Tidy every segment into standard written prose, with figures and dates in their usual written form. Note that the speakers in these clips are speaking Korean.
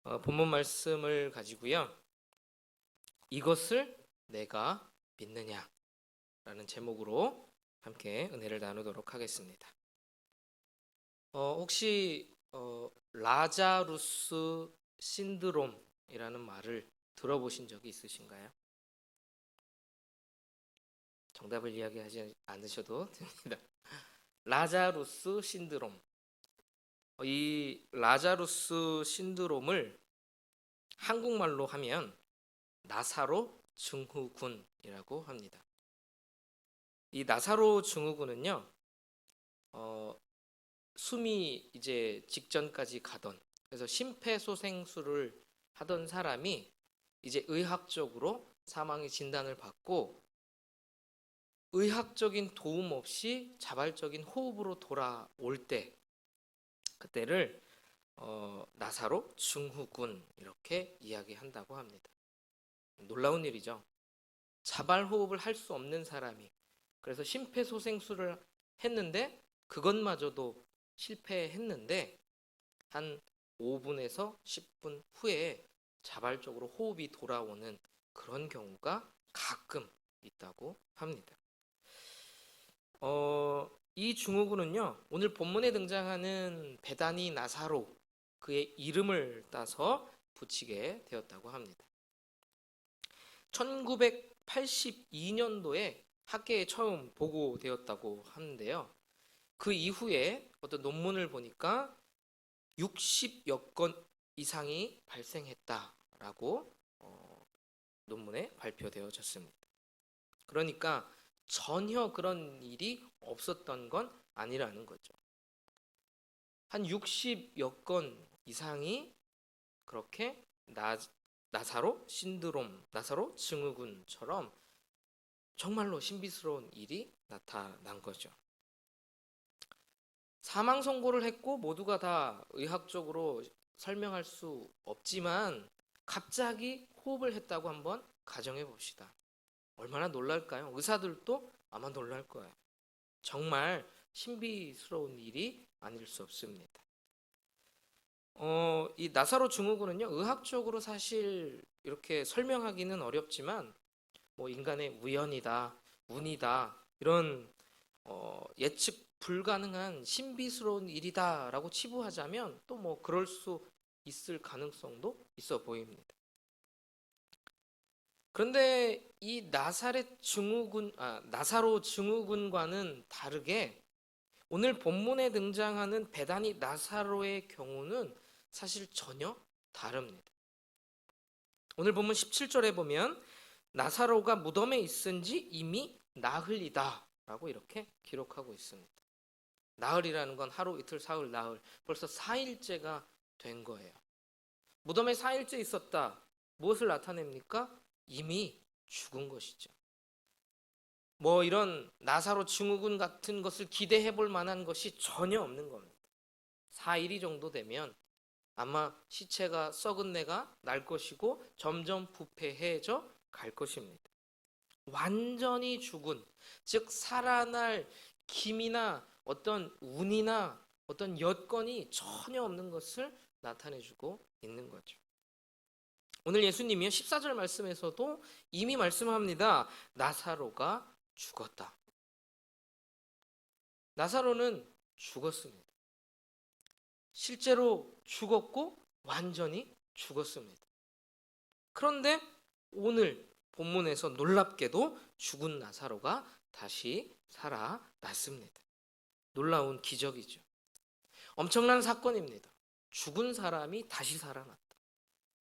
본문 말씀을 가지고요. 이것을 내가 믿느냐라는 제목으로 함께 은혜를 나누도록 하겠습니다. 혹시 라자루스 신드롬이라는 말을 들어보신 적이 있으신가요? 정답을 이야기하지 않으셔도 됩니다. 라자루스 신드롬. 이 라자루스 신드롬을 한국말로 하면 나사로 증후군이라고 합니다. 이 나사로 증후군은요, 숨이 이제 직전까지 가던, 그래서 심폐소생술을 하던 사람이 이제 의학적으로 사망의 진단을 받고 의학적인 도움 없이 자발적인 호흡으로 돌아올 때, 그때를 나사로 증후군 이렇게 이야기한다고 합니다. 놀라운 일이죠. 자발 호흡을 할 수 없는 사람이, 그래서 심폐소생술을 했는데 그것마저도 실패했는데 한 5분에서 10분 후에 자발적으로 호흡이 돌아오는 그런 경우가 가끔 있다고 합니다. 이 증후군은요, 오늘 본문에 등장하는 베다니 나사로, 그의 이름을 따서 붙이게 되었다고 합니다. 1982년도에 학계에 처음 보고되었다고 하는데요. 그 이후에 어떤 논문을 보니까 60여 건 이상이 발생했다라고 논문에 발표되어졌습니다. 그러니까 전혀 그런 일이 없었던 건 아니라는 거죠. 한 60여 건 이상이 그렇게 나사로 신드롬, 나사로 증후군처럼 정말로 신비스러운 일이 나타난 거죠. 사망 선고를 했고 모두가 다 의학적으로 설명할 수 없지만 갑자기 호흡을 했다고 한번 가정해 봅시다. 얼마나 놀랄까요? 의사들도 아마 놀랄 거예요. 정말 신비스러운 일이 아닐 수 없습니다. 이 나사로 증후군은요, 의학적으로 사실 이렇게 설명하기는 어렵지만 뭐 인간의 우연이다, 운이다, 이런 예측 불가능한 신비스러운 일이다라고 치부하자면 또 뭐 그럴 수 있을 가능성도 있어 보입니다. 그런데 이 나사로 증후군과는 다르게 오늘 본문에 등장하는 베다니 나사로의 경우는 사실 전혀 다릅니다. 오늘 본문 17절에 보면 나사로가 무덤에 있은 지 이미 나흘이다 라고 이렇게 기록하고 있습니다. 나흘이라는 건 하루, 이틀, 사흘, 나흘, 벌써 4일째가 된 거예요. 무덤에 4일째 있었다. 무엇을 나타냅니까? 이미 죽은 것이죠. 뭐 이런 나사로 증후군 같은 것을 기대해 볼 만한 것이 전혀 없는 겁니다. 4일이 정도 되면 아마 시체가 썩은 내가 날 것이고 점점 부패해져 갈 것입니다. 완전히 죽은, 즉 살아날 기미나 어떤 운이나 어떤 여건이 전혀 없는 것을 나타내주고 있는 거죠. 오늘 예수님이 14절 말씀에서도 이미 말씀합니다. 나사로가 죽었다. 나사로는 죽었습니다. 실제로 죽었고 완전히 죽었습니다. 그런데 오늘 본문에서 놀랍게도 죽은 나사로가 다시 살아났습니다. 놀라운 기적이죠. 엄청난 사건입니다. 죽은 사람이 다시 살아났다.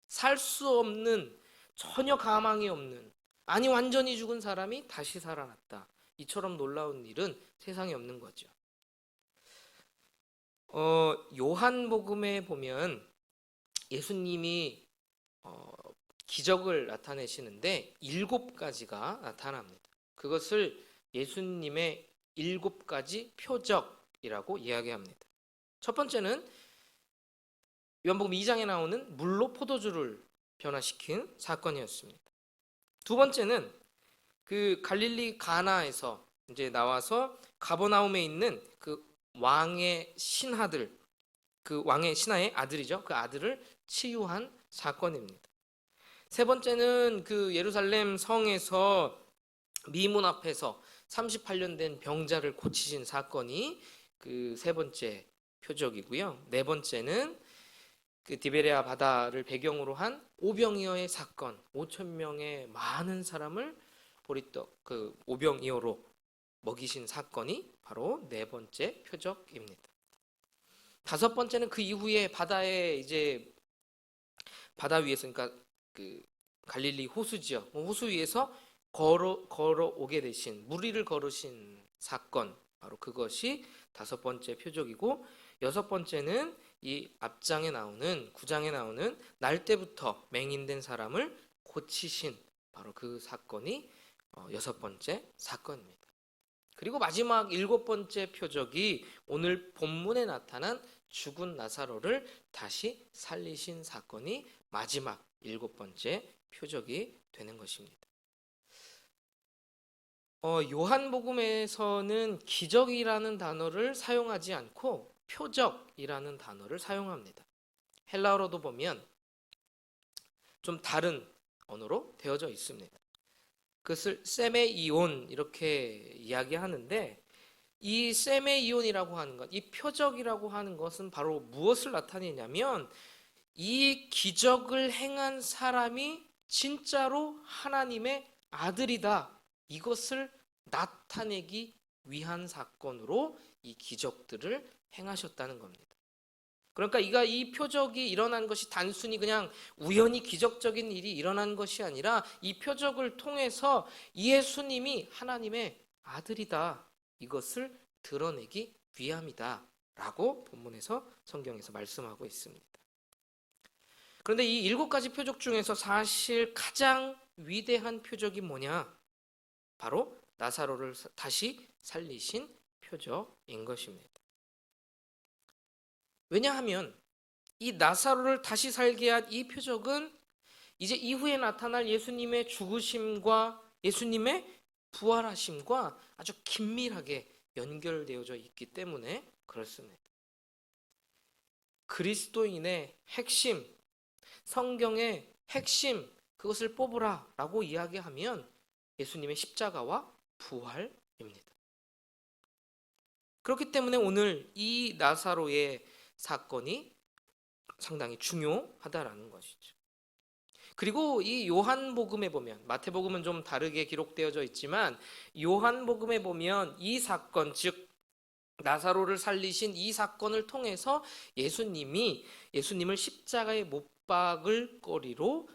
살 수 없는, 전혀 가망이 없는, 아니 완전히 죽은 사람이 다시 살아났다. 이처럼 놀라운 일은 세상에 없는 거죠. 요한복음에 보면 예수님이 기적을 나타내시는데 7가지가 나타납니다. 그것을 예수님의 7가지 표적이라고 이야기합니다. 첫 번째는 요한복음 2장에 나오는 물로 포도주를 변화시킨 사건이었습니다. 두 번째는 그 갈릴리 가나에서 이제 나와서 가버나움에 있는 그 왕의 신하들, 그 왕의 신하의 아들이죠. 그 아들을 치유한 사건입니다. 세 번째는 그 예루살렘 성에서 미문 앞에서 38년 된 병자를 고치신 사건이 그 세 번째 표적이고요. 네 번째는 그 디베레아 바다를 배경으로 한 오병이어의 사건, 5천 명의 많은 사람을 보리떡 그 오병이어로 먹이신 사건이 바로 네 번째 표적입니다. 다섯 번째는 그 이후에 바다에 이제 바다 위에서 그러니까 그 갈릴리 호수 지역 호수 위에서 걸어오게 되신 무리를 걸으신 사건 바로 그것이 다섯 번째 표적이고 여섯 번째는 이 앞장에 나오는 9장에 나오는 날 때부터 맹인된 사람을 고치신 바로 그 사건이 여섯 번째 사건입니다. 그리고 마지막 일곱 번째 표적이 오늘 본문에 나타난 죽은 나사로를 다시 살리신 사건이 마지막 일곱 번째 표적이 되는 것입니다. 요한복음에서는 기적이라는 단어를 사용하지 않고 표적이라는 단어를 사용합니다. 헬라어로도 보면 좀 다른 언어로 되어져 있습니다. 그것을 세메이온 이렇게 이야기하는데 이 세메이온이라고 하는 것, 이 표적이라고 하는 것은 바로 무엇을 나타내냐면 이 기적을 행한 사람이 진짜로 하나님의 아들이다. 이것을 나타내기 위한 사건으로 이 기적들을 행하셨다는 겁니다. 그러니까 이 표적이 일어난 것이 단순히 그냥 우연히 기적적인 일이 일어난 것이 아니라 이 표적을 통해서 예수님이 하나님의 아들이다. 이것을 드러내기 위함이다. 라고 본문에서 성경에서 말씀하고 있습니다. 그런데 이 일곱 가지 표적 중에서 사실 가장 위대한 표적이 뭐냐? 바로 나사로를 다시 살리신 표적인 것입니다. 왜냐하면 이 나사로를 다시 살게 한 이 표적은 이제 이후에 나타날 예수님의 죽으심과 예수님의 부활하심과 아주 긴밀하게 연결되어져 있기 때문에 그렇습니다. 그리스도인의 핵심, 성경의 핵심, 그것을 뽑으라 라고 이야기하면 예수님의 십자가와 부활입니다. 그렇기 때문에 오늘 이 나사로의 사건이 상당히 중요하다라는 것이죠. 그리고 이 요한복음에 보면 마태복음은 좀 다르게 기록되어져 있지만 요한복음에 보면 이 사건 즉 나사로를 살리신 이 사건을 통해서 예수님을 십자가에 못 박을 거리로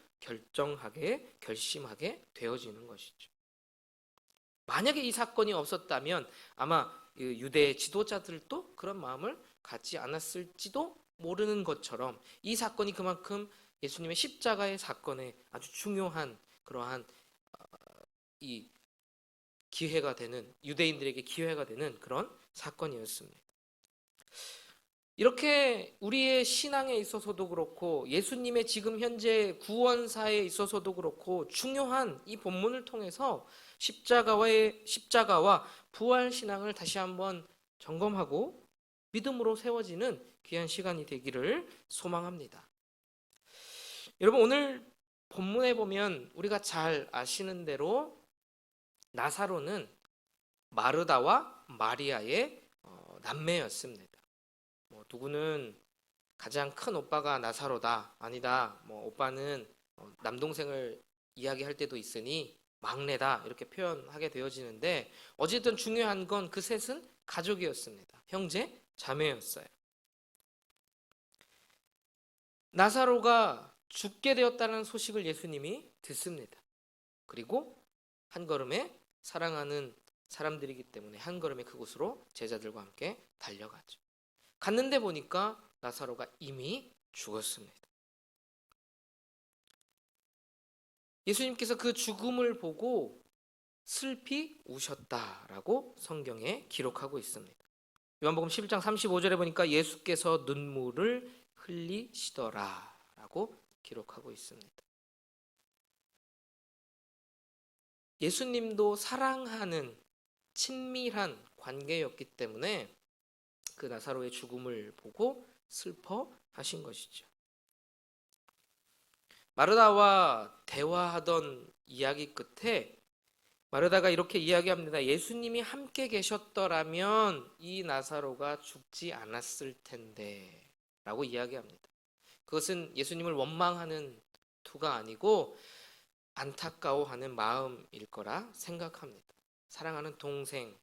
결심하게 되어지는 것이죠. 만약에 이 사건이 없었다면 아마 유대 지도자들도 그런 마음을 갖지 않았을지도 모르는 것처럼 이 사건이 그만큼 예수님의 십자가의 사건에 아주 중요한 그러한 이 기회가 되는 유대인들에게 기회가 되는 그런 사건이었습니다. 이렇게 우리의 신앙에 있어서도 그렇고 예수님의 지금 현재 구원사에 있어서도 그렇고 중요한 이 본문을 통해서 십자가와 부활 신앙을 다시 한번 점검하고 믿음으로 세워지는 귀한 시간이 되기를 소망합니다. 여러분 오늘 본문에 보면 우리가 잘 아시는 대로 나사로는 마르다와 마리아의 남매였습니다. 누구는 가장 큰 오빠가 나사로다. 아니다. 오빠는 남동생을 이야기할 때도 있으니 막내다. 이렇게 표현하게 되어지는데 어쨌든 중요한 건 그 셋은 가족이었습니다. 형제, 자매였어요. 나사로가 죽게 되었다는 소식을 예수님이 듣습니다. 그리고 한 걸음에 사랑하는 사람들이기 때문에 한 걸음에 그곳으로 제자들과 함께 달려가죠. 갔는데 보니까 나사로가 이미 죽었습니다. 예수님께서 그 죽음을 보고 슬피 우셨다라고 성경에 기록하고 있습니다. 요한복음 11장 35절에 보니까 예수께서 눈물을 흘리시더라라고 기록하고 있습니다. 예수님도 사랑하는 친밀한 관계였기 때문에 그 나사로의 죽음을 보고 슬퍼하신 것이죠. 마르다와 대화하던 이야기 끝에 마르다가 이렇게 이야기합니다. 예수님이 함께 계셨더라면 이 나사로가 죽지 않았을 텐데 라고 이야기합니다. 그것은 예수님을 원망하는 투가 아니고 안타까워하는 마음일 거라 생각합니다. 사랑하는 동생,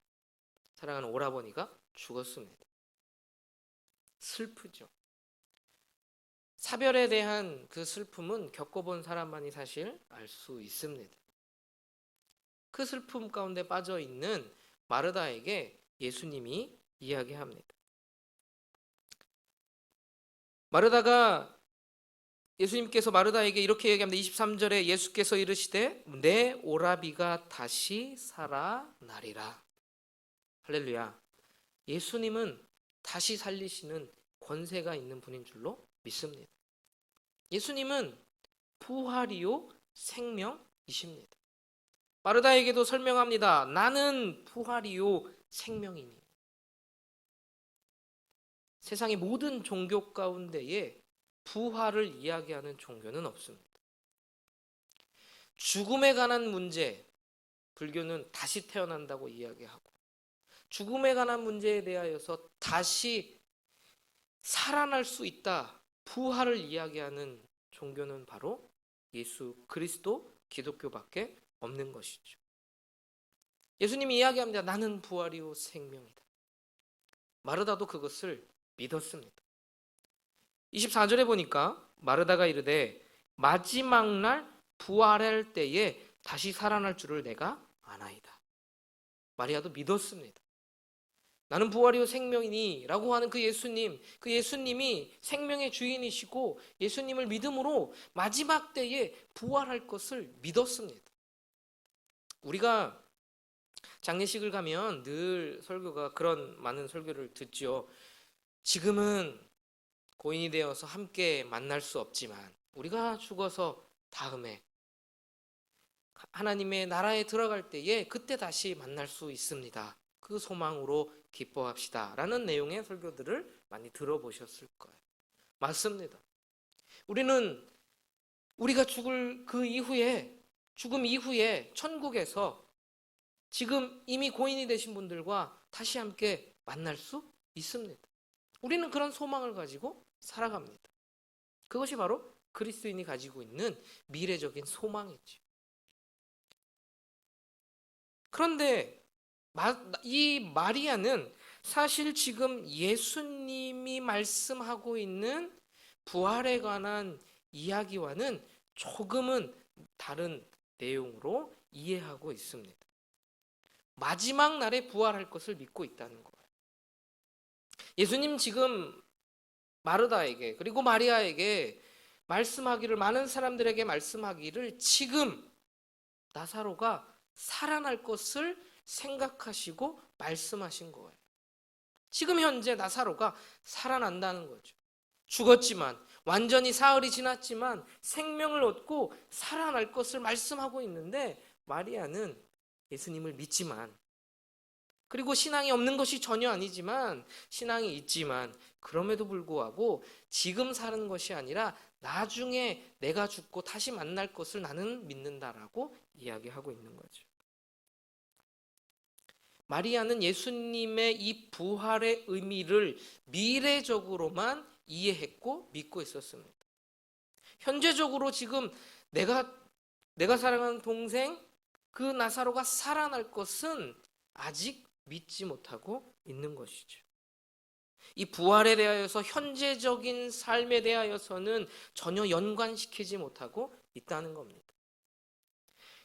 사랑하는 오라버니가 죽었습니다. 슬프죠. 사별에 대한 그 슬픔은 겪어본 사람만이 사실 알 수 있습니다. 그 슬픔 가운데 빠져 있는 마르다에게 예수님이 이야기합니다. 예수님께서 마르다에게 이렇게 얘기합니다. 23절에 예수께서 이르시되 내 오라비가 다시 살아나리라. 할렐루야. 예수님은 다시 살리시는 권세가 있는 분인 줄로 믿습니다. 예수님은 부활이요 생명이십니다. 마르다에게도 설명합니다. 나는 부활이요 생명이니. 세상의 모든 종교 가운데에 부활을 이야기하는 종교는 없습니다. 죽음에 관한 문제, 불교는 다시 태어난다고 이야기하고, 죽음에 관한 문제에 대하여서 다시 살아날 수 있다, 부활을 이야기하는 종교는 바로 예수 그리스도 기독교밖에 없는 것이죠. 예수님이 이야기합니다. 나는 부활이요 생명이다. 마르다도 그것을 믿었습니다. 24절에 보니까 마르다가 이르되 마지막 날 부활할 때에 다시 살아날 줄을 내가 아나이다. 마리아도 믿었습니다. 나는 부활이요 생명이니 라고 하는 그 예수님이 생명의 주인이시고 예수님을 믿음으로 마지막 때에 부활할 것을 믿었습니다. 우리가 장례식을 가면 늘 설교가 그런 많은 설교를 듣죠. 지금은 고인이 되어서 함께 만날 수 없지만 우리가 죽어서 다음에 하나님의 나라에 들어갈 때에 그때 다시 만날 수 있습니다. 그 소망으로 기뻐합시다 라는 내용의 설교들을 많이 들어보셨을 거예요. 맞습니다. 우리가 죽을 그 이후에, 죽음 이후에 천국에서 지금 이미 고인이 되신 분들과 다시 함께 만날 수 있습니다. 우리는 그런 소망을 가지고 살아갑니다. 그것이 바로 그리스도인이 가지고 있는 미래적인 소망이죠. 그런데 이 마리아는 사실 지금 예수님이 말씀하고 있는 부활에 관한 이야기와는 조금은 다른 내용으로 이해하고 있습니다. 마지막 날에 부활할 것을 믿고 있다는 거예요. 예수님 지금 마르다에게 그리고 마리아에게 많은 사람들에게 말씀하기를 지금 나사로가 살아날 것을 생각하시고 말씀하신 거예요. 지금 현재 나사로가 살아난다는 거죠. 죽었지만 완전히 사흘이 지났지만 생명을 얻고 살아날 것을 말씀하고 있는데 마리아는 예수님을 믿지만 그리고 신앙이 없는 것이 전혀 아니지만 신앙이 있지만 그럼에도 불구하고 지금 사는 것이 아니라 나중에 내가 죽고 다시 만날 것을 나는 믿는다라고 이야기하고 있는 거죠. 마리아는 예수님의 이 부활의 의미를 미래적으로만 이해했고 믿고 있었습니다. 현재적으로 지금 내가 사랑하는 동생 그 나사로가 살아날 것은 아직 믿지 못하고 있는 것이죠. 이 부활에 대하여서 현재적인 삶에 대하여서는 전혀 연관시키지 못하고 있다는 겁니다.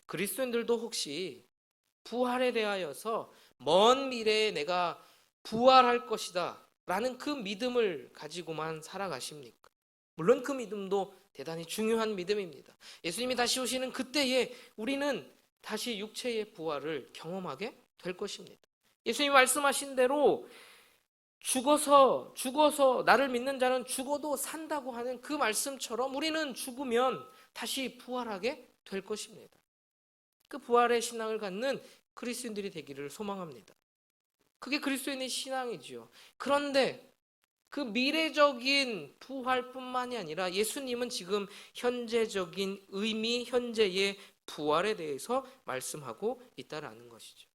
그리스도인들도 혹시 부활에 대하여서 먼 미래에 내가 부활할 것이다 라는 그 믿음을 가지고만 살아가십니까? 물론 그 믿음도 대단히 중요한 믿음입니다. 예수님이 다시 오시는 그때에 우리는 다시 육체의 부활을 경험하게 될 것입니다. 예수님이 말씀하신 대로 죽어서 나를 믿는 자는 죽어도 산다고 하는 그 말씀처럼 우리는 죽으면 다시 부활하게 될 것입니다. 그 부활의 신앙을 갖는 그리스도인들이 되기를 소망합니다. 그게 그리스도인의 신앙이지요. 그런데 그 미래적인 부활뿐만이 아니라 예수님은 지금 현재적인 의미, 현재의 부활에 대해서 말씀하고 있다라는 것이죠.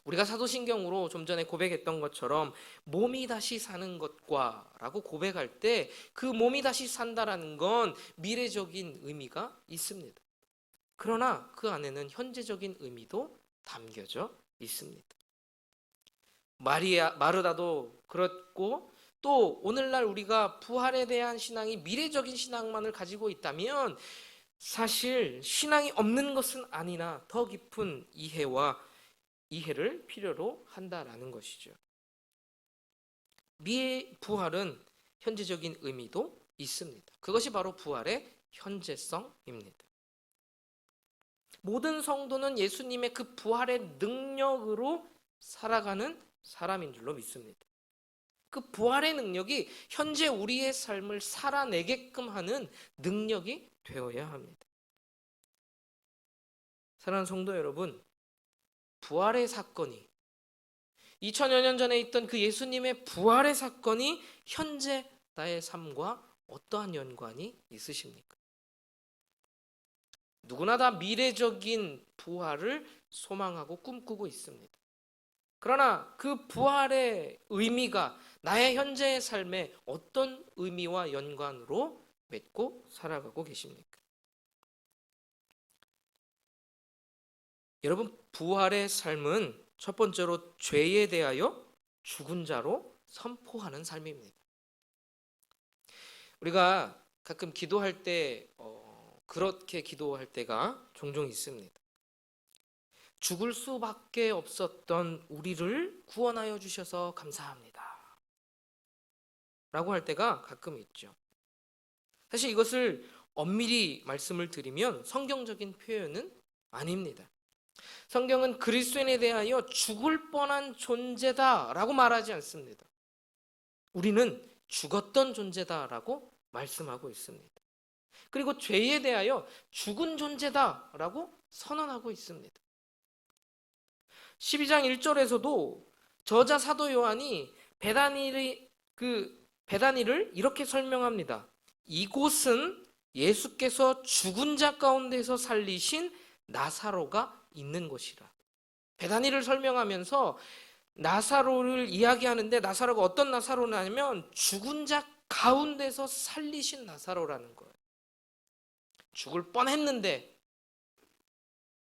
우리가 사도신경으로 좀 전에 고백했던 것처럼 몸이 다시 사는 것과 라고 고백할 때 그 몸이 다시 산다라는 건 미래적인 의미가 있습니다. 그러나 그 안에는 현재적인 의미도 담겨져 있습니다. 마르다도 그렇고 또 오늘날 우리가 부활에 대한 신앙이 미래적인 신앙만을 가지고 있다면 사실 신앙이 없는 것은 아니나 더 깊은 이해를 필요로 한다라는 것이죠. 부활은 현재적인 의미도 있습니다. 그것이 바로 부활의 현재성입니다. 모든 성도는 예수님의 그 부활의 능력으로 살아가는 사람인 줄로 믿습니다. 그 부활의 능력이 현재 우리의 삶을 살아내게끔 하는 능력이 되어야 합니다. 사랑하는 성도 여러분, 부활의 사건이 2000여 년 전에 있던 그 예수님의 부활의 사건이 현재 나의 삶과 어떠한 연관이 있으십니까? 누구나 다 미래적인 부활을 소망하고 꿈꾸고 있습니다. 그러나 그 부활의 의미가 나의 현재의 삶에 어떤 의미와 연관으로 맺고 살아가고 계십니까? 여러분, 부활의 삶은 첫 번째로 죄에 대하여 죽은 자로 선포하는 삶입니다. 우리가 가끔 기도할 때 그렇게 기도할 때가 종종 있습니다. 죽을 수밖에 없었던 우리를 구원하여 주셔서 감사합니다 라고 할 때가 가끔 있죠. 사실 이것을 엄밀히 말씀을 드리면 성경적인 표현은 아닙니다. 성경은 그리스도인에 대하여 죽을 뻔한 존재다라고 말하지 않습니다. 우리는 죽었던 존재다라고 말씀하고 있습니다. 그리고 죄에 대하여 죽은 존재다라고 선언하고 있습니다. 12장 1절에서도 저자 사도 요한이 베다니를 이렇게 설명합니다. 이곳은 예수께서 죽은 자 가운데서 살리신 나사로가 있는 곳이라. 베다니를 설명하면서 나사로를 이야기하는데 나사로가 어떤 나사로냐면 죽은 자 가운데서 살리신 나사로라는 거예요. 죽을 뻔했는데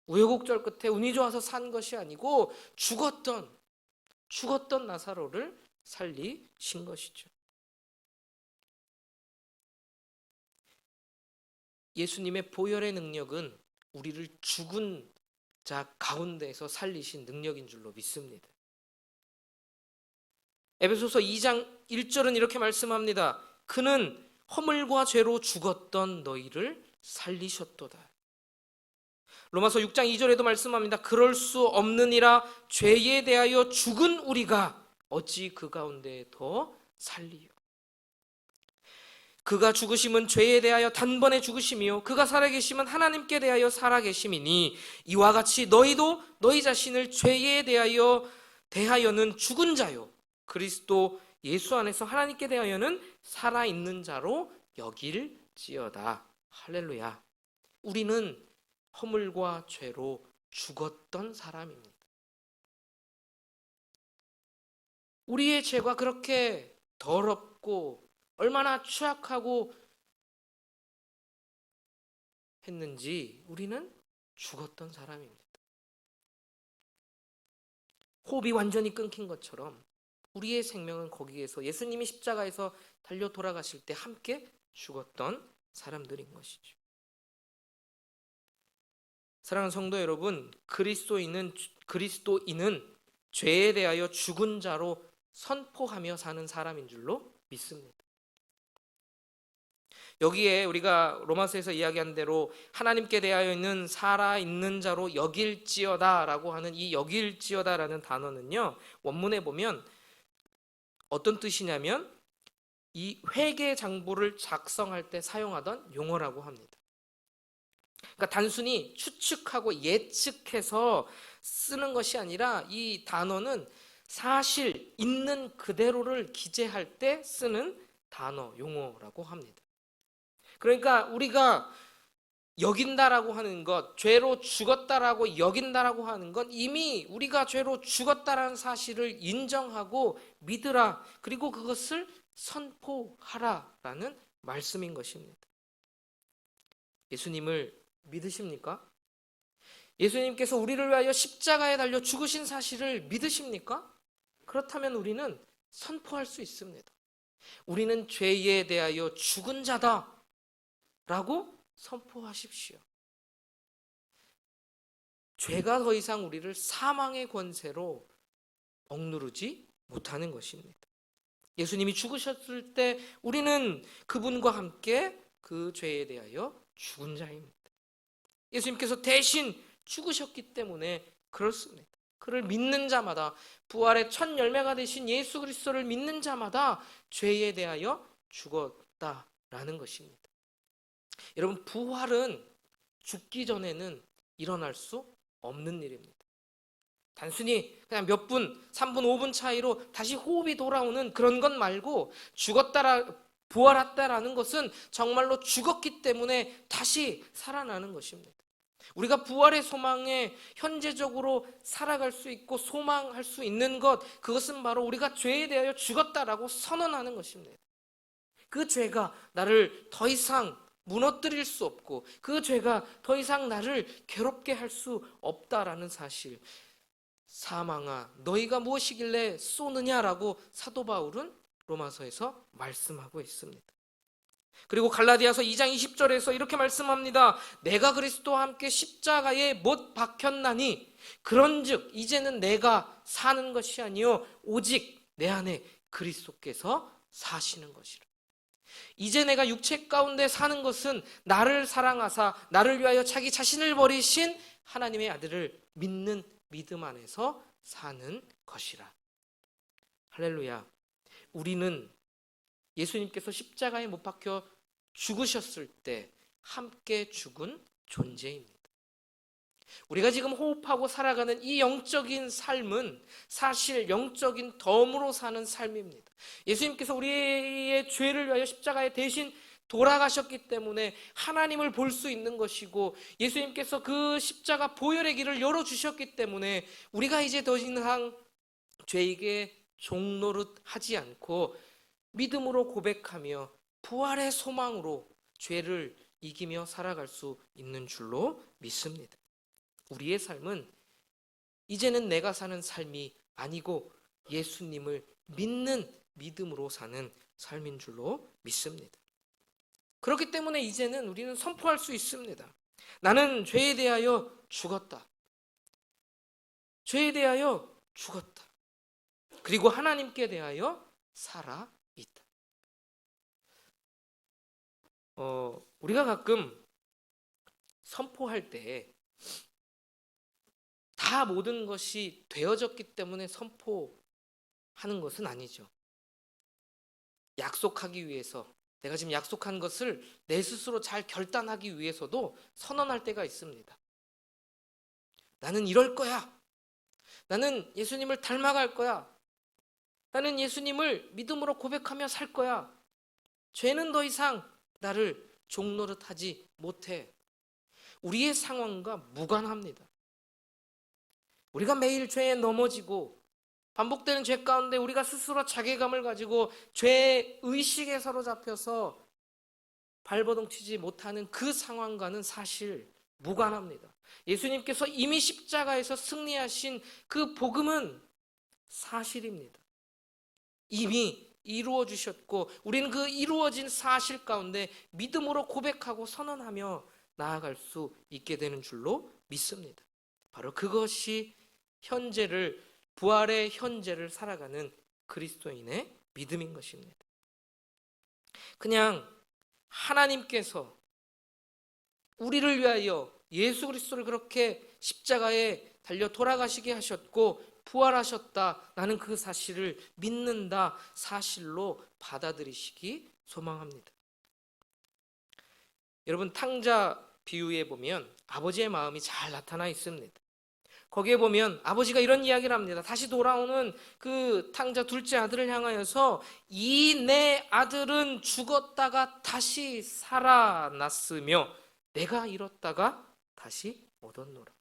우여곡절 끝에 운이 좋아서 산 것이 아니고 죽었던 나사로를 살리신 것이죠. 예수님의 보혈의 능력은 우리를 죽은 자 가운데에서 살리신 능력인 줄로 믿습니다. 에베소서 2장 1절은 이렇게 말씀합니다. 그는 허물과 죄로 죽었던 너희를 살리셨도다. 로마서 6장 2절에도 말씀합니다. 그럴 수 없느니라 죄에 대하여 죽은 우리가 어찌 그 가운데 더 살리요. 그가 죽으심은 죄에 대하여 단번에 죽으심이요 그가 살아계심은 하나님께 대하여 살아계심이니 이와 같이 너희도 너희 자신을 죄에 대하여는 죽은 자요 그리스도 예수 안에서 하나님께 대하여는 살아있는 자로 여길지어다. 할렐루야. 우리는 허물과 죄로 죽었던 사람입니다. 우리의 죄가 그렇게 더럽고 얼마나 추악하고 했는지 우리는 죽었던 사람입니다. 호흡이 완전히 끊긴 것처럼 우리의 생명은 거기에서 예수님이 십자가에서 달려 돌아가실 때 함께 죽었던 사람들인 것이죠. 사랑하는 성도 여러분, 그리스도인은 죄에 대하여 죽은 자로 선포하며 사는 사람인 줄로 믿습니다. 여기에 우리가 로마서에서 이야기한 대로 하나님께 대하여는 살아있는 자로 여길지어다 라고 하는 이 여길지어다라는 단어는요, 원문에 보면 어떤 뜻이냐면 이 회개 장부를 작성할 때 사용하던 용어라고 합니다. 그러니까 단순히 추측하고 예측해서 쓰는 것이 아니라 이 단어는 사실 있는 그대로를 기재할 때 쓰는 단어, 용어라고 합니다. 그러니까 우리가 여긴다라고 하는 것, 죄로 죽었다라고 여긴다라고 하는 건 이미 우리가 죄로 죽었다라는 사실을 인정하고 믿으라, 그리고 그것을 선포하라라는 말씀인 것입니다. 예수님을 믿으십니까? 예수님께서 우리를 위하여 십자가에 달려 죽으신 사실을 믿으십니까? 그렇다면 우리는 선포할 수 있습니다. 우리는 죄에 대하여 죽은 자다 라고 선포하십시오. 죄가 더 이상 우리를 사망의 권세로 억누르지 못하는 것입니다. 예수님이 죽으셨을 때 우리는 그분과 함께 그 죄에 대하여 죽은 자입니다. 예수님께서 대신 죽으셨기 때문에 그렇습니다. 그를 믿는 자마다, 부활의 첫 열매가 되신 예수 그리스도를 믿는 자마다 죄에 대하여 죽었다라는 것입니다. 여러분, 부활은 죽기 전에는 일어날 수 없는 일입니다. 단순히 그냥 몇 분, 3분, 5분 차이로 다시 호흡이 돌아오는 그런 것 말고, 부활했다라는 것은 정말로 죽었기 때문에 다시 살아나는 것입니다. 우리가 부활의 소망에 현재적으로 살아갈 수 있고 소망할 수 있는 것, 그것은 바로 우리가 죄에 대하여 죽었다라고 선언하는 것입니다. 그 죄가 나를 더 이상 무너뜨릴 수 없고, 그 죄가 더 이상 나를 괴롭게 할 수 없다라는 사실. 사망아, 너희가 무엇이길래 쏘느냐라고 사도 바울은 로마서에서 말씀하고 있습니다. 그리고 갈라디아서 2장 20절에서 이렇게 말씀합니다. 내가 그리스도와 함께 십자가에 못 박혔나니 그런즉 이제는 내가 사는 것이 아니요 오직 내 안에 그리스도께서 사시는 것이라. 이제 내가 육체 가운데 사는 것은 나를 사랑하사 나를 위하여 자기 자신을 버리신 하나님의 아들을 믿는 믿음 안에서 사는 것이라. 할렐루야. 우리는 예수님께서 십자가에 못 박혀 죽으셨을 때 함께 죽은 존재입니다. 우리가 지금 호흡하고 살아가는 이 영적인 삶은 사실 영적인 덤으로 사는 삶입니다. 예수님께서 우리의 죄를 위하여 십자가에 대신 돌아가셨기 때문에 하나님을 볼 수 있는 것이고, 예수님께서 그 십자가 보혈의 길을 열어주셨기 때문에 우리가 이제 더 이상 죄에게 종노릇하지 않고 믿음으로 고백하며 부활의 소망으로 죄를 이기며 살아갈 수 있는 줄로 믿습니다. 우리의 삶은 이제는 내가 사는 삶이 아니고 예수님을 믿는 믿음으로 사는 삶인 줄로 믿습니다. 그렇기 때문에 이제는 우리는 선포할 수 있습니다. 나는 죄에 대하여 죽었다. 죄에 대하여 죽었다. 그리고 하나님께 대하여 살아 있다. 우리가 가끔 선포할 때 다 모든 것이 되어졌기 때문에 선포하는 것은 아니죠. 약속하기 위해서, 내가 지금 약속한 것을 내 스스로 잘 결단하기 위해서도 선언할 때가 있습니다. 나는 이럴 거야. 나는 예수님을 닮아갈 거야. 나는 예수님을 믿음으로 고백하며 살 거야. 죄는 더 이상 나를 종노릇하지 못해. 우리의 상황과 무관합니다. 우리가 매일 죄에 넘어지고 반복되는 죄 가운데 우리가 스스로 자괴감을 가지고 죄의 의식에 사로잡혀서 발버둥 치지 못하는 그 상황과는 사실 무관합니다. 예수님께서 이미 십자가에서 승리하신 그 복음은 사실입니다. 이미 이루어 주셨고 우리는 그 이루어진 사실 가운데 믿음으로 고백하고 선언하며 나아갈 수 있게 되는 줄로 믿습니다. 바로 그것이 부활의 현재를 살아가는 그리스도인의 믿음인 것입니다. 그냥 하나님께서 우리를 위하여 예수 그리스도를 그렇게 십자가에 달려 돌아가시게 하셨고 부활하셨다, 나는 그 사실을 믿는다, 사실로 받아들이시기 소망합니다. 여러분, 탕자 비유에 보면 아버지의 마음이 잘 나타나 있습니다. 거기에 보면 아버지가 이런 이야기를 합니다. 다시 돌아오는 그 탕자 둘째 아들을 향하여서 이 내 아들은 죽었다가 다시 살아났으며 내가 잃었다가 다시 얻었노라.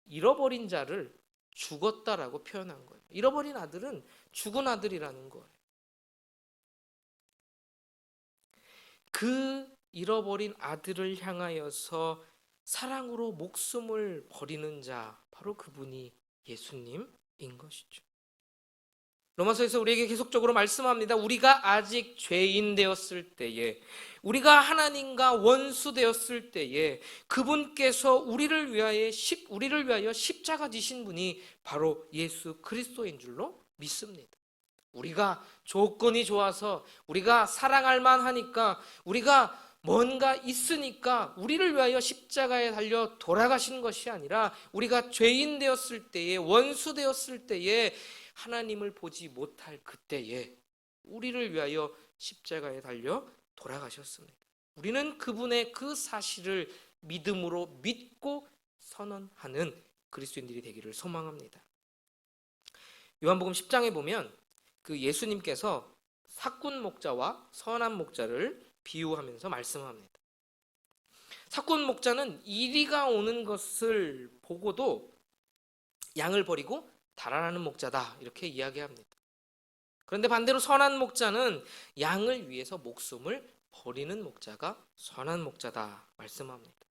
잃어버린 자를 죽었다라고 표현한 거예요. 잃어버린 아들은 죽은 아들이라는 거예요. 그 잃어버린 아들을 향하여서 사랑으로 목숨을 버리는 자, 바로 그분이 예수님인 것이죠. 로마서에서 우리에게 계속적으로 말씀합니다. 우리가 아직 죄인 되었을 때에, 우리가 하나님과 원수 되었을 때에 그분께서 우리를 위하여 십자가 지신 분이 바로 예수 그리스도인 줄로 믿습니다. 우리가 조건이 좋아서, 우리가 사랑할 만하니까, 우리가 뭔가 있으니까 우리를 위하여 십자가에 달려 돌아가신 것이 아니라, 우리가 죄인 되었을 때에, 원수 되었을 때에, 하나님을 보지 못할 그때에 우리를 위하여 십자가에 달려 돌아가셨습니다. 우리는 그분의 그 사실을 믿음으로 믿고 선언하는 그리스도인들이 되기를 소망합니다. 요한복음 10장에 보면 그 예수님께서 삭군 목자와 선한 목자를 비유하면서 말씀합니다. 삭군 목자는 이리가 오는 것을 보고도 양을 버리고 달아나는 목자다, 이렇게 이야기합니다. 그런데 반대로 선한 목자는 양을 위해서 목숨을 버리는 목자가 선한 목자다 말씀합니다.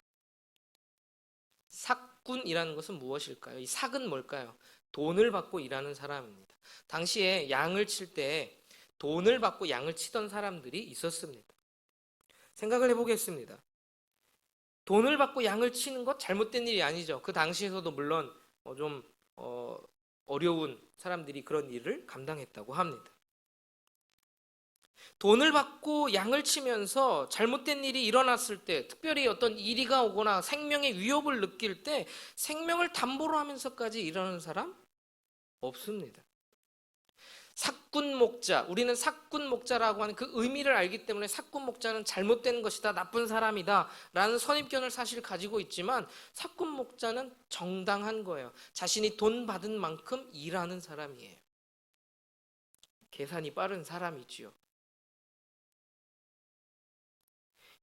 삭군이라는 것은 무엇일까요? 이 삭은 뭘까요? 돈을 받고 일하는 사람입니다. 당시에 양을 칠 때 돈을 받고 양을 치던 사람들이 있었습니다. 생각을 해보겠습니다. 돈을 받고 양을 치는 것 잘못된 일이 아니죠. 그 당시에서도 물론 좀 어려운 사람들이 그런 일을 감당했다고 합니다. 돈을 받고 양을 치면서 잘못된 일이 일어났을 때, 특별히 어떤 이리가 오거나 생명의 위협을 느낄 때 생명을 담보로 하면서까지 일하는 사람 없습니다. 삭군 목자, 우리는 삭군 목자라고 하는 그 의미를 알기 때문에 삭군 목자는 잘못된 것이다, 나쁜 사람이다 라는 선입견을 사실 가지고 있지만, 삭군 목자는 정당한 거예요. 자신이 돈 받은 만큼 일하는 사람이에요. 계산이 빠른 사람이지요.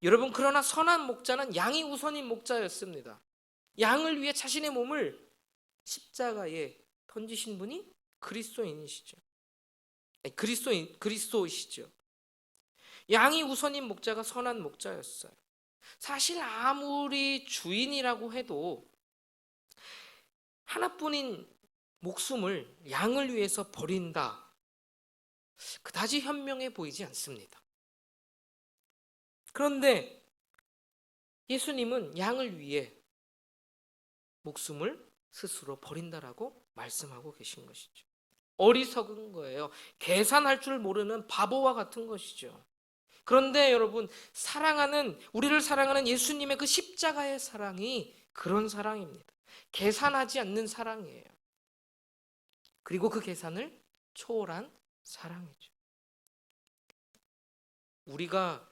여러분, 그러나 선한 목자는 양이 우선인 목자였습니다. 양을 위해 자신의 몸을 십자가에 던지신 분이 그리스도이시죠. 양이 우선인 목자가 선한 목자였어요. 사실 아무리 주인이라고 해도 하나뿐인 목숨을 양을 위해서 버린다, 그다지 현명해 보이지 않습니다. 그런데 예수님은 양을 위해 목숨을 스스로 버린다라고 말씀하고 계신 것이죠. 어리석은 거예요. 계산할 줄 모르는 바보와 같은 것이죠. 그런데 여러분, 우리를 사랑하는 예수님의 그 십자가의 사랑이 그런 사랑입니다. 계산하지 않는 사랑이에요. 그리고 그 계산을 초월한 사랑이죠. 우리가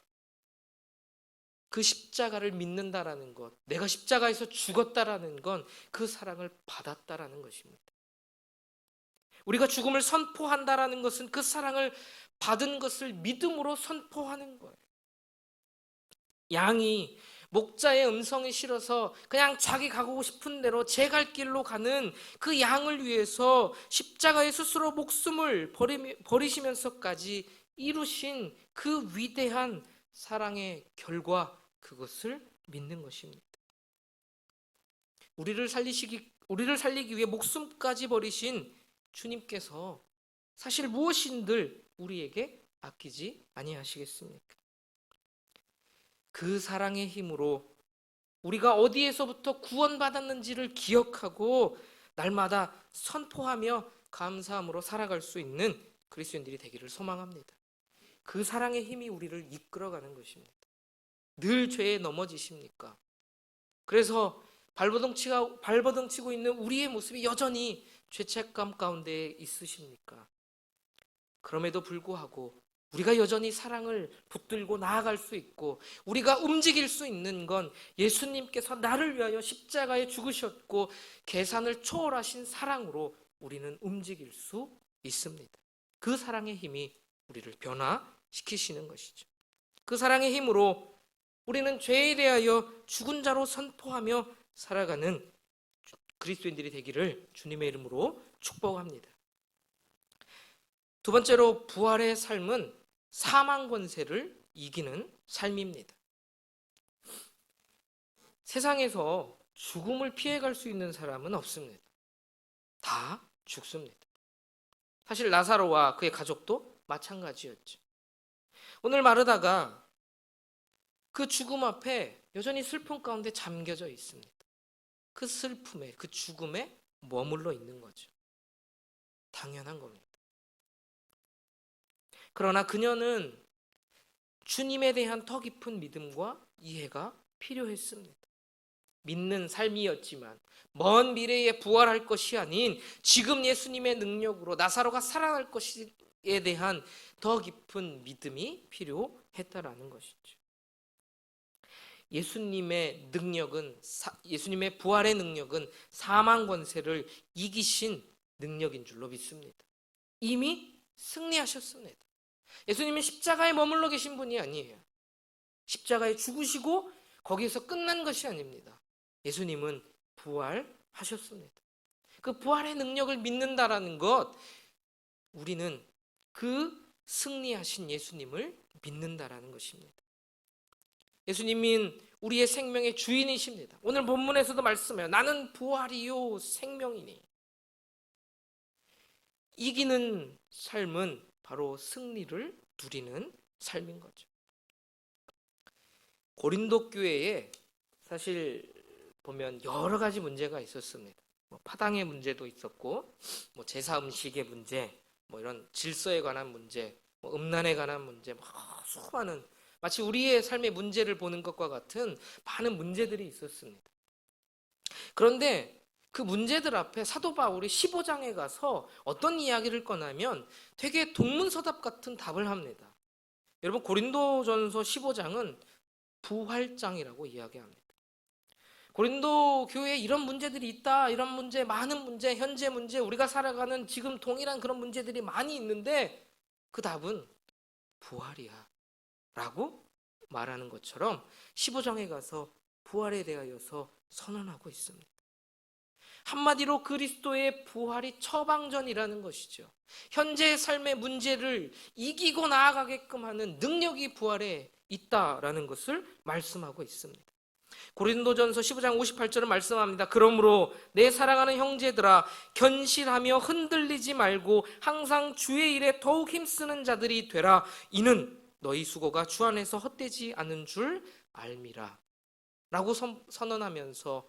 그 십자가를 믿는다라는 것, 내가 십자가에서 죽었다라는 건 그 사랑을 받았다라는 것입니다. 우리가 죽음을 선포한다라는 것은 그 사랑을 받은 것을 믿음으로 선포하는 거예요. 양이 목자의 음성이 싫어서 그냥 자기 가고 싶은 대로 제 갈 길로 가는 그 양을 위해서 십자가에 스스로 목숨을 버리시면서까지 이루신 그 위대한 사랑의 결과, 그것을 믿는 것입니다. 우리를 살리기 위해 목숨까지 버리신 주님께서 사실 무엇인들 우리에게 아끼지 아니하시겠습니까? 그 사랑의 힘으로 우리가 어디에서부터 구원받았는지를 기억하고 날마다 선포하며 감사함으로 살아갈 수 있는 그리스도인들이 되기를 소망합니다. 그 사랑의 힘이 우리를 이끌어가는 것입니다. 늘 죄에 넘어지십니까? 그래서 발버둥치고 있는 우리의 모습이 여전히 죄책감 가운데 있으십니까? 그럼에도 불구하고 우리가 여전히 사랑을 붙들고 나아갈 수 있고 우리가 움직일 수 있는 건 예수님께서 나를 위하여 십자가에 죽으셨고 계산을 초월하신 사랑으로 우리는 움직일 수 있습니다. 그 사랑의 힘이 우리를 변화시키시는 것이죠. 그 사랑의 힘으로 우리는 죄에 대하여 죽은 자로 선포하며 살아가는 그리스도인들이 되기를 주님의 이름으로 축복합니다. 두 번째로 부활의 삶은 사망 권세를 이기는 삶입니다. 세상에서 죽음을 피해갈 수 있는 사람은 없습니다. 다 죽습니다. 사실 나사로와 그의 가족도 마찬가지였죠. 오늘 마르다가 그 죽음 앞에 여전히 슬픔 가운데 잠겨져 있습니다. 그 슬픔에, 그 죽음에 머물러 있는 거죠. 당연한 겁니다. 그러나 그녀는 주님에 대한 더 깊은 믿음과 이해가 필요했습니다. 믿는 삶이었지만 먼 미래에 부활할 것이 아닌 지금 예수님의 능력으로 나사로가 살아날 것에 대한 더 깊은 믿음이 필요했다라는 것이죠. 예수님의 능력은 예수님의 부활의 능력은 사망 권세를 이기신 능력인 줄로 믿습니다. 이미 승리하셨습니다. 예수님은 십자가에 머물러 계신 분이 아니에요. 십자가에 죽으시고 거기에서 끝난 것이 아닙니다. 예수님은 부활하셨습니다. 그 부활의 능력을 믿는다라는 것, 우리는 그 승리하신 예수님을 믿는다라는 것입니다. 예수님은 우리의 생명의 주인이십니다. 오늘 본문에서도 말씀해요. 나는 부활이요 생명이니. 이기는 삶은 바로 승리를 누리는 삶인 거죠. 고린도 교회에 사실 보면 여러 가지 문제가 있었습니다. 파당의 문제도 있었고, 제사 음식의 문제, 이런 질서에 관한 문제, 음란에 관한 문제, 수많은 마치 우리의 삶의 문제를 보는 것과 같은 많은 문제들이 있었습니다. 그런데 그 문제들 앞에 사도 바울이 15장에 가서 어떤 이야기를 꺼내면 되게 동문서답 같은 답을 합니다. 여러분 고린도전서 15장은 부활장이라고 이야기합니다. 고린도 교회에 이런 문제들이 있다. 이런 문제, 많은 문제, 현재 문제, 우리가 살아가는 지금 동일한 그런 문제들이 많이 있는데 그 답은 부활이야 라고 말하는 것처럼 15장에 가서 부활에 대하여서 선언하고 있습니다. 한마디로 그리스도의 부활이 처방전이라는 것이죠. 현재의 삶의 문제를 이기고 나아가게끔 하는 능력이 부활에 있다라는 것을 말씀하고 있습니다. 고린도전서 15장 58절은 말씀합니다. 그러므로 내 사랑하는 형제들아 견실하며 흔들리지 말고 항상 주의 일에 더욱 힘쓰는 자들이 되라. 이는 너희 수고가 주 안에서 헛되지 않은 줄 알미라 라고 선언하면서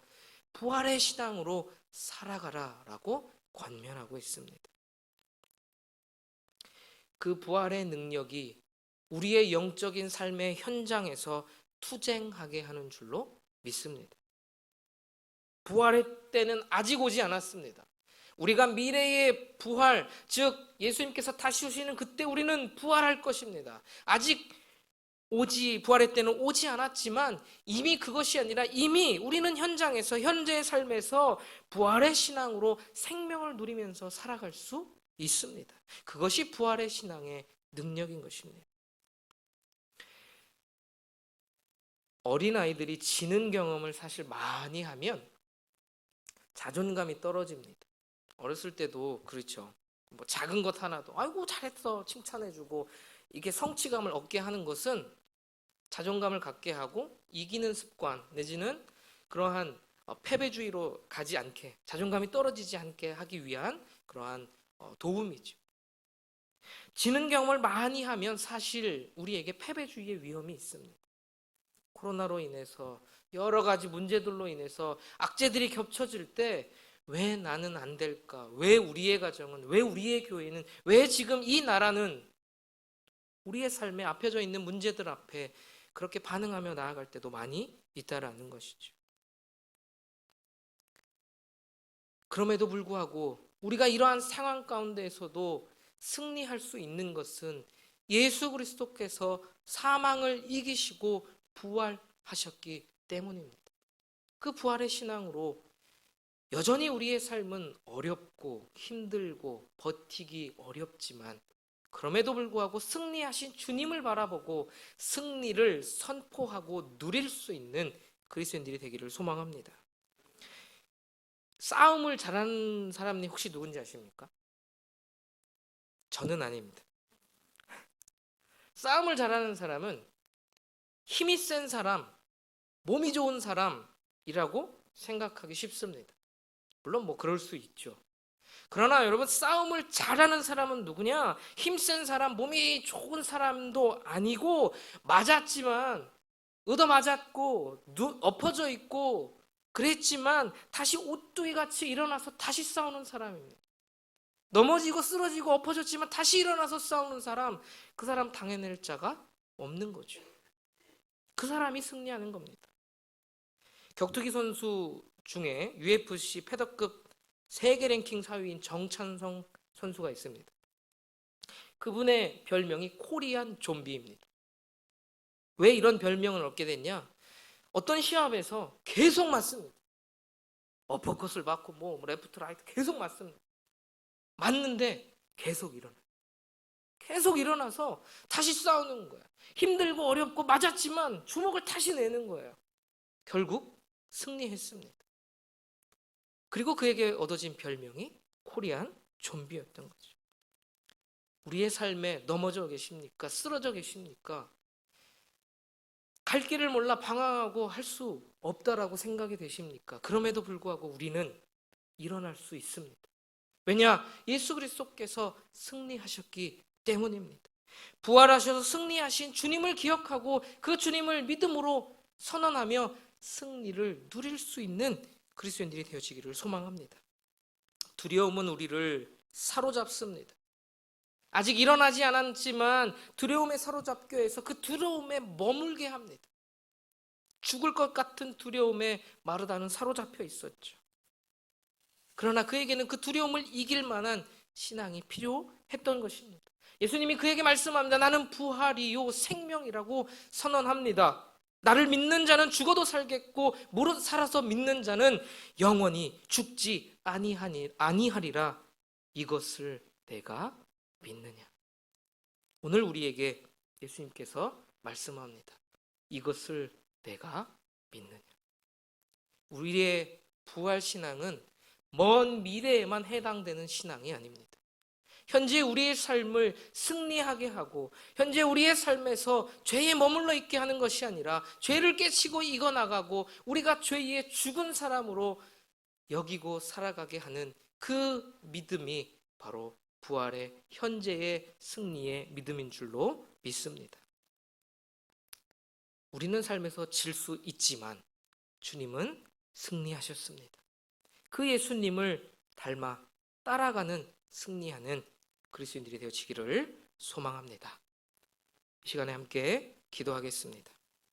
부활의 신앙으로 살아가라 라고 권면하고 있습니다. 그 부활의 능력이 우리의 영적인 삶의 현장에서 투쟁하게 하는 줄로 믿습니다. 부활의 때는 아직 오지 않았습니다. 우리가 미래의 부활, 즉 예수님께서 다시 오시는 그때 우리는 부활할 것입니다. 아직 부활의 때는 오지 않았지만 이미 그것이 아니라 이미 우리는 현장에서 현재의 삶에서 부활의 신앙으로 생명을 누리면서 살아갈 수 있습니다. 그것이 부활의 신앙의 능력인 것입니다. 어린아이들이 지는 경험을 사실 많이 하면 자존감이 떨어집니다. 어렸을 때도 그렇죠. 작은 것 하나도 아이고 잘했어 칭찬해주고 이게 성취감을 얻게 하는 것은 자존감을 갖게 하고 이기는 습관 내지는 그러한 패배주의로 가지 않게 자존감이 떨어지지 않게 하기 위한 그러한 도움이죠. 지는 경험을 많이 하면 사실 우리에게 패배주의의 위험이 있습니다. 코로나로 인해서 여러 가지 문제들로 인해서 악재들이 겹쳐질 때 왜 나는 안 될까? 왜 우리의 가정은? 왜 우리의 교회는? 왜 지금 이 나라는 우리의 삶에 앞혀져 있는 문제들 앞에 그렇게 반응하며 나아갈 때도 많이 있다라는 것이죠. 그럼에도 불구하고 우리가 이러한 상황 가운데에서도 승리할 수 있는 것은 예수 그리스도께서 사망을 이기시고 부활하셨기 때문입니다. 그 부활의 신앙으로 여전히 우리의 삶은 어렵고 힘들고 버티기 어렵지만 그럼에도 불구하고 승리하신 주님을 바라보고 승리를 선포하고 누릴 수 있는 그리스도인들이 되기를 소망합니다. 싸움을 잘하는 사람이 혹시 누군지 아십니까? 저는 아닙니다. 싸움을 잘하는 사람은 힘이 센 사람, 몸이 좋은 사람이라고 생각하기 쉽습니다. 물론 뭐 그럴 수 있죠. 그러나 여러분, 싸움을 잘하는 사람은 누구냐? 힘센 사람, 몸이 좋은 사람도 아니고 맞았지만 얻어맞았고 엎어져 있고 그랬지만 다시 오뚜기 같이 일어나서 다시 싸우는 사람입니다. 넘어지고 쓰러지고 엎어졌지만 다시 일어나서 싸우는 사람, 그 사람 당해낼 자가 없는 거죠. 그 사람이 승리하는 겁니다. 격투기 선수 중에 UFC 패더급 세계 랭킹 4위인 정찬성 선수가 있습니다. 그분의 별명이 코리안 좀비입니다. 왜 이런 별명을 얻게 됐냐? 어떤 시합에서 계속 맞습니다. 어퍼컷을 맞고 뭐 레프트 라이트 계속 맞습니다. 맞는데 계속 일어나요. 계속 일어나서 다시 싸우는 거야. 힘들고 어렵고 맞았지만 주먹을 다시 내는 거예요. 결국 승리했습니다. 그리고 그에게 얻어진 별명이 코리안 좀비였던 거죠. 우리의 삶에 넘어져 계십니까? 쓰러져 계십니까? 갈 길을 몰라 방황하고 할 수 없다라고 생각이 되십니까? 그럼에도 불구하고 우리는 일어날 수 있습니다. 왜냐? 예수 그리스도께서 승리하셨기 때문입니다. 부활하셔서 승리하신 주님을 기억하고 그 주님을 믿음으로 선언하며 승리를 누릴 수 있는 그리스도인들이 되어지기를 소망합니다. 두려움은 우리를 사로잡습니다. 아직 일어나지 않았지만 두려움에 사로잡게 해서 그 두려움에 머물게 합니다. 죽을 것 같은 두려움에 마르다는 사로잡혀 있었죠. 그러나 그에게는 그 두려움을 이길 만한 신앙이 필요했던 것입니다. 예수님이 그에게 말씀합니다. 나는 부활이요 생명이라고 선언합니다. 나를 믿는 자는 죽어도 살겠고 무릇 살아서 믿는 자는 영원히 죽지 아니하리라. 이것을 내가 믿느냐? 오늘 우리에게 예수님께서 말씀합니다. 이것을 내가 믿느냐? 우리의 부활 신앙은 먼 미래에만 해당되는 신앙이 아닙니다. 현재 우리의 삶을 승리하게 하고 현재 우리의 삶에서 죄에 머물러 있게 하는 것이 아니라 죄를 깨치고 이겨나가고 우리가 죄에 죽은 사람으로 여기고 살아가게 하는 그 믿음이 바로 부활의 현재의 승리의 믿음인 줄로 믿습니다. 우리는 삶에서 질 수 있지만 주님은 승리하셨습니다. 그 예수님을 닮아 따라가는 승리하는 그리스도인들이 되어지기를 소망합니다. 이 시간에 함께 기도하겠습니다.